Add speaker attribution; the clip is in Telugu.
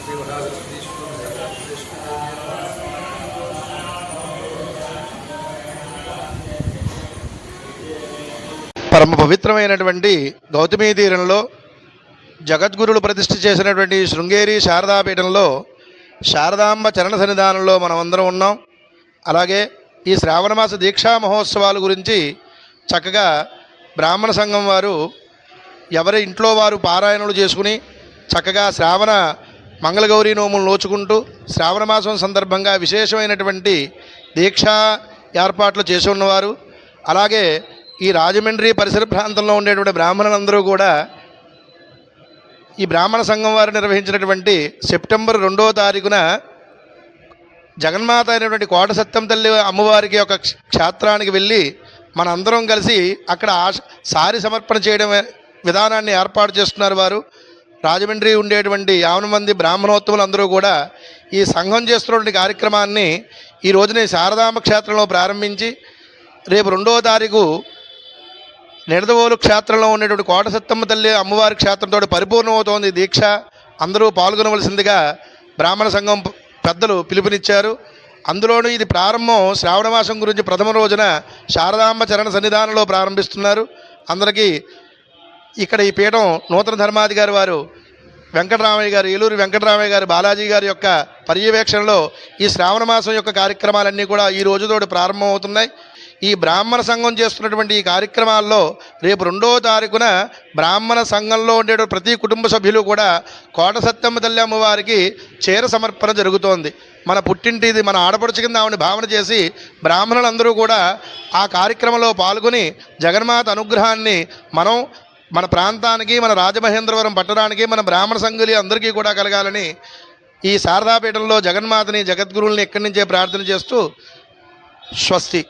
Speaker 1: పరమ పవిత్రమైనటువంటి గౌతమీ తీరంలో జగద్గురులు ప్రతిష్ఠ చేసినటువంటి శృంగేరి శారదాపీఠంలో శారదాంబ చరణ సన్నిధానంలో మనమందరం ఉన్నాం. అలాగే ఈ శ్రావణమాస దీక్షా మహోత్సవాల గురించి చక్కగా బ్రాహ్మణ సంఘం వారు ఎవరి ఇంట్లో వారు పారాయణలు చేసుకుని చక్కగా శ్రావణ మంగళగౌరీ నోములు నోచుకుంటూ శ్రావణ మాసం సందర్భంగా విశేషమైనటువంటి దీక్షా ఏర్పాట్లు చేసి ఉన్నవారు. అలాగే ఈ రాజమండ్రి పరిసర ప్రాంతంలో ఉండేటువంటి బ్రాహ్మణులందరూ కూడా ఈ బ్రాహ్మణ సంఘం వారు నిర్వహించినటువంటి సెప్టెంబర్ 2వ తారీఖున జగన్మాత అయినటువంటి కోట సత్యం తల్లి అమ్మవారికి ఒక క్షేత్రానికి వెళ్ళి మన అందరం కలిసి అక్కడ సారి సమర్పణ చేయడం విధానాన్ని ఏర్పాటు చేస్తున్నారు వారు. రాజమండ్రి ఉండేటువంటి 50 మంది బ్రాహ్మణోత్తములు అందరూ కూడా ఈ సంఘం చేస్తున్నటువంటి కార్యక్రమాన్ని ఈ రోజున శారదాంబ క్షేత్రంలో ప్రారంభించి రేపు 2వ తారీఖు నిడదవోలు క్షేత్రంలో ఉండేటువంటి కోట సత్తమ్మ తల్లి అమ్మవారి క్షేత్రంతో పరిపూర్ణమవుతోంది దీక్ష. అందరూ పాల్గొనవలసిందిగా బ్రాహ్మణ సంఘం పెద్దలు పిలుపునిచ్చారు. అందులోనూ ఇది ప్రారంభం శ్రావణ మాసం గురించి ప్రథమ రోజున శారదాంబ చరణ సన్నిధానంలో ప్రారంభిస్తున్నారు. అందరికీ ఇక్కడ ఈ పీఠం నూతన ధర్మాధికారి వారు వెంకటరామయ్య గారు, ఏలూరు వెంకటరామయ్య గారు, బాలాజీ గారి యొక్క పర్యవేక్షణలో ఈ శ్రావణ మాసం యొక్క కార్యక్రమాలన్నీ కూడా ఈ రోజుతోటి ప్రారంభమవుతున్నాయి. ఈ బ్రాహ్మణ సంఘం చేస్తున్నటువంటి ఈ కార్యక్రమాల్లో రేపు 2వ తారీఖున బ్రాహ్మణ సంఘంలో ఉండే ప్రతి కుటుంబ సభ్యులు కూడా కోట సత్తమ్మ తల్లి అమ్మవారికి చీర సమర్పణ జరుగుతోంది. మన పుట్టింటిది, మన ఆడపడుచు కింద ఆవిడని భావన చేసి బ్రాహ్మణులందరూ కూడా ఆ కార్యక్రమంలో పాల్గొని జగన్మాత అనుగ్రహాన్ని మనం మన ప్రాంతానికి, మన రాజమహేంద్రవరం పట్టణానికి, మన బ్రాహ్మణ సంఘులు అందరికీ కూడా కలగాలని ఈ శారదాపీఠంలో జగన్మాతని, జగద్గురువుల్ని ఇక్కడి నుంచే ప్రార్థన చేస్తూ స్వస్తి.